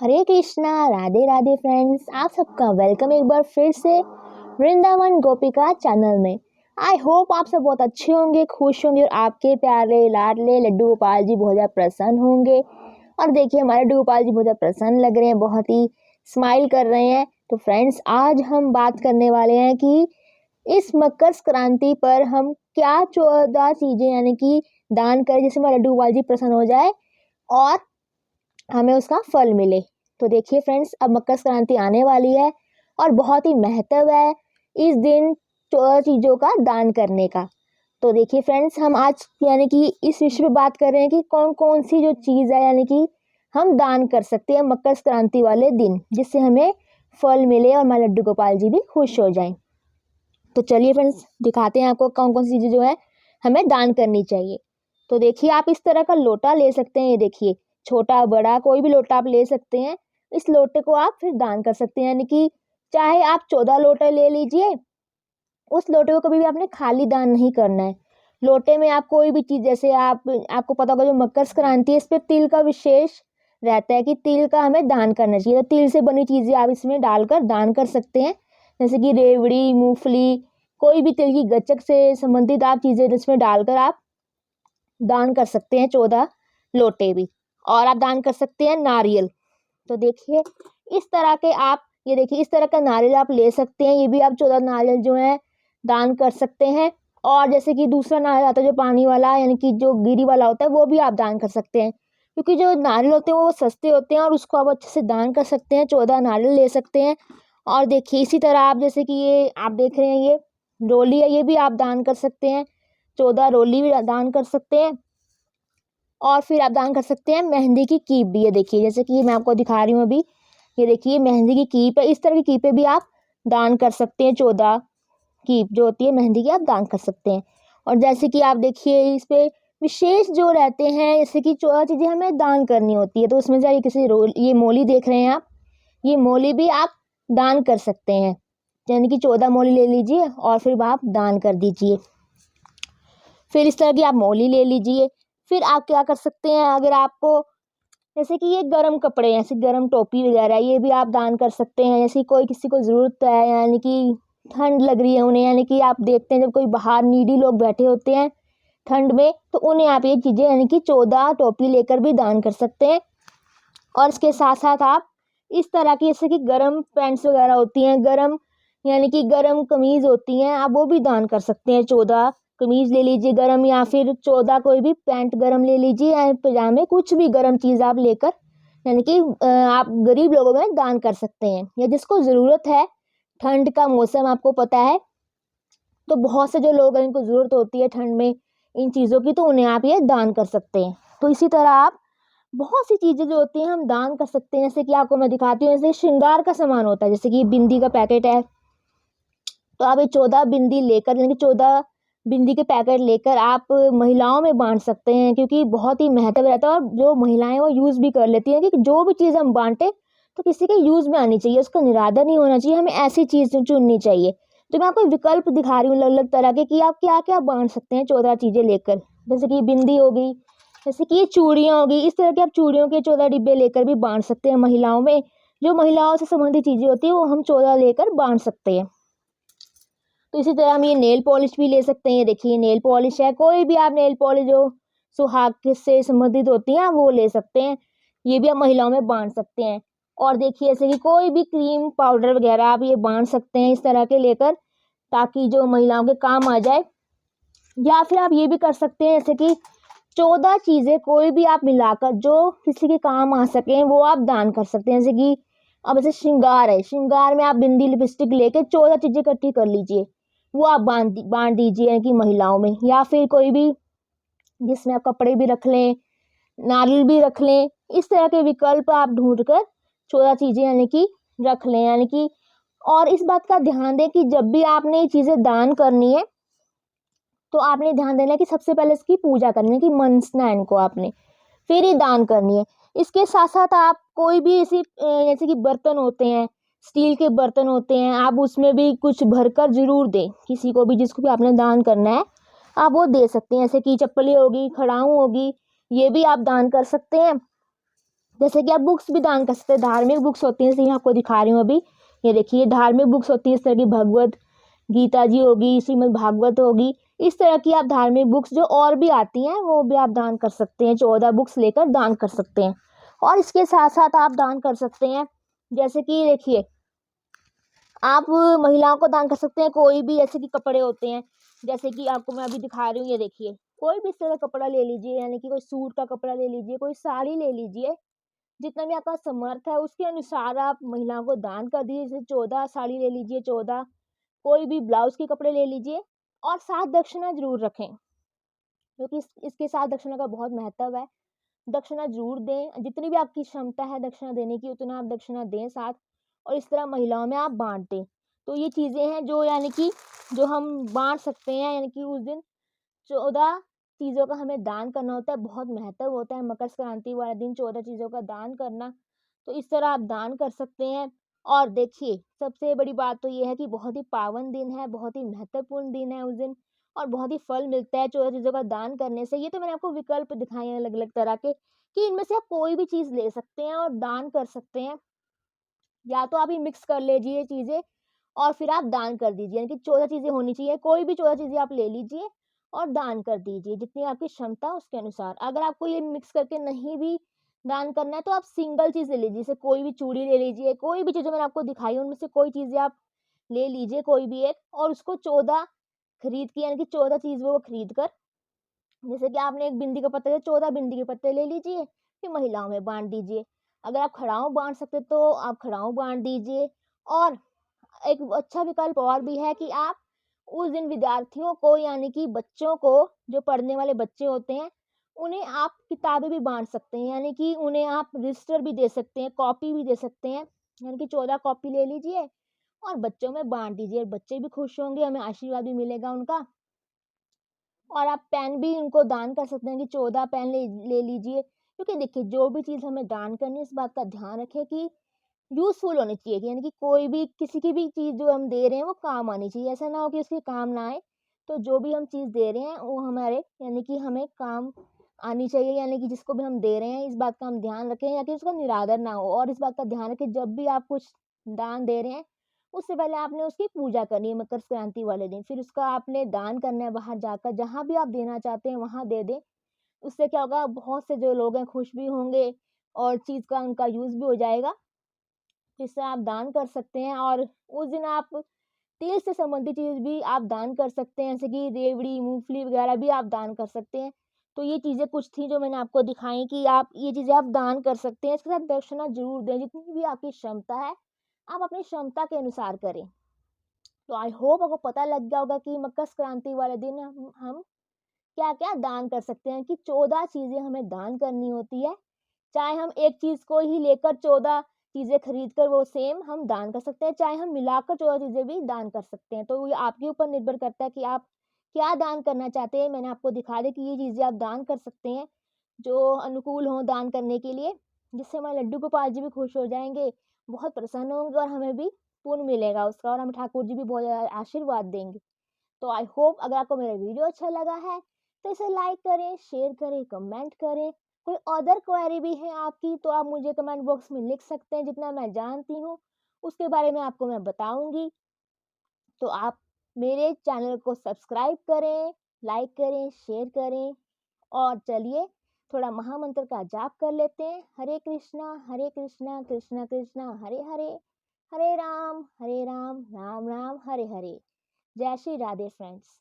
हरे Krishna, Radhe Radhe friends. आप सबका welcome एक बार फिर से वृंदावन गोपिका चैनल में। आई होप आप सब बहुत अच्छे होंगे, खुश होंगे और आपके प्यारे लाडले लड्डू गोपाल जी बहुत ज़्यादा प्रसन्न होंगे। और देखिए हमारे लड्डू गोपाल जी बहुत ज़्यादा प्रसन्न लग रहे हैं, बहुत ही स्माइल कर रहे हैं। तो फ्रेंड्स, आज हम बात करने वाले हैं कि इस मकर संक्रांति पर हम क्या 14 चीज़ें यानी कि दान करें जिससे हमारे लड्डू गोपाल जी प्रसन्न हो जाए और हमें उसका फल मिले। तो देखिए फ्रेंड्स, अब मकर संक्रांति आने वाली है और बहुत ही महत्व है इस दिन 14 चीज़ों का दान करने का। तो देखिए फ्रेंड्स, हम आज यानी कि इस विषय पे बात कर रहे हैं कि कौन कौन सी जो चीज़ है यानी कि हम दान कर सकते हैं मकर संक्रांति वाले दिन, जिससे हमें फल मिले और हमारे लड्डू गोपाल जी भी खुश हो जाएं। तो चलिए फ्रेंड्स, दिखाते हैं आपको कौन कौन सी चीज़ें जो है हमें दान करनी चाहिए। तो देखिए, आप इस तरह का लोटा ले सकते हैं। ये देखिए, छोटा बड़ा कोई भी लोटा आप ले सकते हैं। इस लोटे को आप फिर दान कर सकते हैं, यानी कि चाहे आप 14 लोटे ले लीजिए। उस लोटे को कभी भी आपने खाली दान नहीं करना है। लोटे में आप कोई भी चीज़, जैसे आपको पता होगा जो मकर संक्रांति है इस पर तिल का विशेष रहता है कि तिल का हमें दान करना चाहिए। तो तिल से बनी चीज़ें आप इसमें डालकर दान कर सकते हैं, जैसे कि रेवड़ी, मूंगफली, कोई भी तिल की गच्चक से संबंधित आप चीज़ें इसमें डालकर आप दान कर सकते हैं 14 लोटे भी। और आप दान कर सकते हैं नारियल। तो देखिए, इस तरह के आप ये देखिए इस तरह का नारियल आप ले सकते हैं। ये भी आप 14 नारियल जो है दान कर सकते हैं। और जैसे कि दूसरा नारियल आता है जो पानी वाला, यानी कि जो गिरी वाला होता है, वो भी आप दान कर सकते हैं। क्योंकि जो नारियल होते हैं वो सस्ते होते हैं और उसको आप अच्छे से दान कर सकते हैं। 14 नारियल ले सकते हैं। और देखिए इसी तरह आप जैसे कि ये आप देख रहे हैं, ये रोली है, ये भी आप दान कर सकते हैं। 14 रोली भी दान कर सकते हैं। और फिर आप दान कर सकते हैं मेहंदी की कीप भी। ये देखिए, जैसे कि मैं आपको दिखा रही हूँ अभी, ये देखिए मेहंदी की कीप है। इस तरह की कीपें भी आप दान कर सकते हैं। 14 कीप जो होती है मेहंदी की, आप दान कर सकते हैं। और जैसे कि आप देखिए इस पे विशेष जो रहते हैं, जैसे कि 14 चीज़ें हमें दान करनी होती है। तो उसमें से किसी रोल ये मोली देख रहे हैं आप, ये मोली भी आप दान कर सकते हैं। यानी कि 14 मोली ले लीजिए और फिर आप दान कर दीजिए। फिर इस तरह की आप मोली ले लीजिए। फिर आप क्या कर सकते हैं, अगर आपको जैसे कि ये गर्म कपड़े, जैसे गर्म टोपी वगैरह, ये भी आप दान कर सकते हैं। जैसे कोई किसी को ज़रूरत है, यानी कि ठंड लग रही है उन्हें, यानी कि आप देखते हैं जब कोई बाहर नीडी लोग बैठे होते हैं ठंड में, तो उन्हें आप ये चीज़ें यानी कि 14 टोपी लेकर भी दान कर सकते हैं। और इसके साथ साथ आप इस तरह की जैसे कि गर्म पैंट्स वगैरह होती हैं, गर्म यानी कि गर्म कमीज़ होती हैं, आप वो भी दान कर सकते हैं। 14 कमीज़ ले लीजिए गर्म, या फिर 14 कोई भी पैंट गर्म ले लीजिए, या पजामे, कुछ भी गर्म चीज़ आप लेकर यानी कि आप गरीब लोगों में दान कर सकते हैं, या जिसको ज़रूरत है। ठंड का मौसम आपको पता है, तो बहुत से जो लोग हैं इनको ज़रूरत होती है ठंड में इन चीज़ों की, तो उन्हें आप ये दान कर सकते हैं। तो इसी तरह आप बहुत सी चीज़ें जो होती हैं हम दान कर सकते हैं। जैसे कि आपको मैं दिखाती हूँ, जैसे श्रृंगार का सामान होता है, जैसे कि बिंदी का पैकेट है, तो आप ये 14 बिंदी लेकर, यानी कि 14 बिंदी के पैकेट लेकर आप महिलाओं में बांट सकते हैं। क्योंकि बहुत ही महत्व रहता है और जो महिलाएं वो यूज़ भी कर लेती हैं कि जो भी चीज़ हम बांटें तो किसी के यूज़ में आनी चाहिए, उसका निरादर नहीं होना चाहिए, हमें ऐसी चीज़ चुननी चाहिए। तो मैं आपको विकल्प दिखा रही हूँ अलग अलग तरह के कि आप क्या क्या बांट सकते हैं 14 चीज़ें लेकर। जैसे कि बिंदी हो गई, जैसे कि ये चूड़ियाँ हो गई, इस तरह के आप चूड़ियों के 14 डिब्बे लेकर भी बांट सकते हैं महिलाओं में। जो महिलाओं से संबंधित चीज़ें होती है वो हम 14 लेकर बांट सकते हैं। तो इसी तरह हम ये नेल पॉलिश भी ले सकते हैं। ये देखिए नेल पॉलिश है, कोई भी आप नेल पॉलिश जो सुहाग से संबंधित होती हैं वो ले सकते हैं। ये भी आप महिलाओं में बांट सकते हैं। और देखिए ऐसे कि कोई भी क्रीम पाउडर वगैरह आप ये बांट सकते हैं इस तरह के लेकर, ताकि जो महिलाओं के काम आ जाए। या फिर आप ये भी कर सकते हैं, जैसे कि 14 चीज़ें कोई भी आप मिलाकर जो किसी के काम आ सकें वो आप दान कर सकते हैं। जैसे कि अब ऐसे श्रृंगार है, श्रृंगार में आप बिंदी लिपस्टिक लेके 14 चीज़ें इकट्ठी कर लीजिए, वो आप बांट दीजिए यानी कि महिलाओं में। या फिर कोई भी जिसमें आप कपड़े भी रख लें, नारियल भी रख लें, इस तरह के विकल्प आप ढूंढ कर 14 चीज़ें यानी कि रख लें, यानी कि। और इस बात का ध्यान दें कि जब भी आपने ये चीज़ें दान करनी है तो आपने ध्यान देना है कि सबसे पहले इसकी पूजा करनी है, कि मनसना है इनको आपने, फिर ही दान करनी है। इसके साथ साथ आप कोई भी ऐसी जैसे कि बर्तन होते हैं, स्टील के बर्तन होते हैं, आप उसमें भी कुछ भरकर जरूर दें किसी को भी, जिसको भी आपने दान करना है आप वो दे सकते हैं। जैसे कि चप्पलें होगी, खड़ाऊँ होगी, ये भी आप दान कर सकते हैं। जैसे कि आप बुक्स भी दान कर सकते हैं, धार्मिक बुक्स होती हैं, जैसे मैं आपको दिखा रही हूँ अभी। ये देखिए धार्मिक बुक्स होती है इस तरह की, भगवत गीता जी होगी, श्रीमद् भागवत होगी, इस तरह की आप धार्मिक बुक्स जो और भी आती हैं वो भी आप दान कर सकते हैं। 14 बुक्स लेकर दान कर सकते हैं। और इसके साथ साथ आप दान कर सकते हैं, जैसे कि देखिए आप महिलाओं को दान कर सकते हैं। कोई भी ऐसे कि कपड़े होते हैं, जैसे कि आपको मैं अभी दिखा रही हूँ, ये देखिए कोई भी इस तरह का कपड़ा ले लीजिए, यानी कि कोई सूट का कपड़ा ले लीजिए, कोई साड़ी ले लीजिए, जितना भी आपका समर्थ है उसके अनुसार आप महिलाओं को दान कर दीजिए। जैसे 14 साड़ी ले लीजिए, 14 कोई भी ब्लाउज के कपड़े ले लीजिए, और साथ दक्षिणा जरूर रखें, क्योंकि इसके साथ दक्षिणा का बहुत महत्व है। दक्षिणा जरूर दें, जितनी भी आपकी क्षमता है दक्षिणा देने की उतना आप दक्षिणा दें साथ, और इस तरह महिलाओं में आप बांट दें। तो ये चीज़ें हैं जो यानी कि जो हम बांट सकते हैं, यानी कि उस दिन 14 चीज़ों का हमें दान करना होता है, बहुत महत्व होता है मकर संक्रांति वाले दिन 14 चीज़ों का दान करना। तो इस तरह आप दान कर सकते हैं। और देखिए सबसे बड़ी बात तो ये है कि बहुत ही पावन दिन है, बहुत ही महत्वपूर्ण दिन है उस दिन, और बहुत ही फल मिलता है 14 चीज़ों का दान करने से। ये तो मैंने आपको विकल्प दिखाए हैं अलग-अलग तरह के, कि इनमें से आप कोई भी चीज़ ले सकते हैं और दान कर सकते हैं। या तो आप ये मिक्स कर लीजिए चीज़ें और फिर आप दान कर दीजिए, यानी कि 14 चीज़ें होनी चाहिए, कोई भी 14 चीज़ें आप ले लीजिए और दान कर दीजिए, जितनी आपकी क्षमता है उसके अनुसार। अगर आपको ये मिक्स करके नहीं भी दान करना है तो आप सिंगल चीज़ ले लीजिए, जैसे कोई भी चूड़ी ले लीजिए, कोई भी चीज़ जो मैंने आपको दिखाई है उनमें से कोई चीज़ें आप ले लीजिए, कोई भी एक, और उसको 14 खरीद के, यानी कि 14 चीज़ वो खरीद कर, जैसे कि आपने एक बिंदी का पत्ता, 14 बिंदी के पत्ते ले लीजिए, फिर महिलाओं में बाँट दीजिए। अगर आप खड़ाऊँ बाँट सकते तो आप खड़ाऊँ बाँट दीजिए। और एक अच्छा विकल्प और भी है कि आप उस दिन विद्यार्थियों को, यानी कि बच्चों को, जो पढ़ने वाले बच्चे होते हैं, उन्हें आप किताबें भी बाँट सकते हैं, यानी कि उन्हें आप रजिस्टर भी दे सकते हैं, कॉपी भी दे सकते हैं। यानी कि 14 कॉपी ले लीजिए और बच्चों में बाँट दीजिए, बच्चे भी खुश होंगे, हमें आशीर्वाद भी मिलेगा उनका। और आप पेन भी उनको दान कर सकते हैं कि 14 पेन ले लीजिए, क्योंकि देखिए जो भी चीज़ हमें दान करनी है इस बात का ध्यान रखें कि यूज़फुल होनी चाहिए, कि यानी कि कोई भी किसी की भी चीज़ जो हम दे रहे हैं वो काम आनी चाहिए। ऐसा ना हो कि उसके काम ना आए। तो जो भी हम चीज़ दे रहे हैं वो हमारे, यानी कि हमें काम आनी चाहिए, यानी कि जिसको भी हम दे रहे हैं इस बात का हम ध्यान रखें, या कि उसका निरादर ना हो। और इस बात का ध्यान रखें जब भी आप कुछ दान दे रहे हैं, उससे पहले आपने उसकी पूजा करनी है मकर संक्रांति वाले दिन। फिर उसका आपने दान करना है बाहर जाकर, जहाँ भी आप देना चाहते हैं वहाँ दे दें। उससे क्या होगा, बहुत से जो लोग हैं खुश भी होंगे और चीज़ का उनका यूज़ भी हो जाएगा। जिससे आप दान कर सकते हैं। और उस दिन आप तेल से संबंधित चीज़ भी आप दान कर सकते हैं, जैसे कि रेवड़ी, मूँगफली वगैरह भी आप दान कर सकते हैं। तो ये चीज़ें कुछ थी जो मैंने आपको दिखाई कि आप ये चीज़ें आप दान कर सकते हैं। इसके साथ दक्षिणा ज़रूर दें, जितनी भी आपकी क्षमता है, आप अपनी क्षमता के अनुसार करें। तो आई होप आपको पता लग गया होगा कि मकर संक्रांति वाले दिन हम क्या-क्या दान कर सकते हैं, कि 14 चीज़ें हमें दान करनी होती है। चाहे हम एक चीज़ को ही लेकर 14 चीज़ें खरीद कर वो सेम हम दान कर सकते हैं, चाहे हम मिलाकर 14 चीज़ें भी दान कर सकते हैं। तो ये आपके ऊपर निर्भर करता है कि आप क्या दान करना चाहते हैं। मैंने आपको दिखा दिया कि ये चीज़ें आप दान कर सकते हैं, जो अनुकूल हों दान करने के लिए, जिससे हमारे लड्डू गोपाल जी भी खुश हो जाएँगे, बहुत प्रसन्न होंगे और हमें भी पुण्य मिलेगा उसका, और हमें ठाकुर जी भी बहुत ज़्यादा आशीर्वाद देंगे। तो आई होप अगर आपको मेरा वीडियो अच्छा लगा है तो इसे लाइक करें, शेयर करें, कमेंट करें। कोई अदर क्वेरी भी है आपकी तो आप मुझे कमेंट बॉक्स में लिख सकते हैं, जितना मैं जानती हूँ उसके बारे में आपको मैं बताऊंगी। तो आप मेरे चैनल को सब्सक्राइब करें, लाइक करें, शेयर करें। और चलिए थोड़ा महामंत्र का जाप कर लेते हैं। हरे कृष्णा कृष्णा कृष्णा हरे हरे, हरे राम राम राम हरे हरे। जय श्री राधे फ्रेंड्स।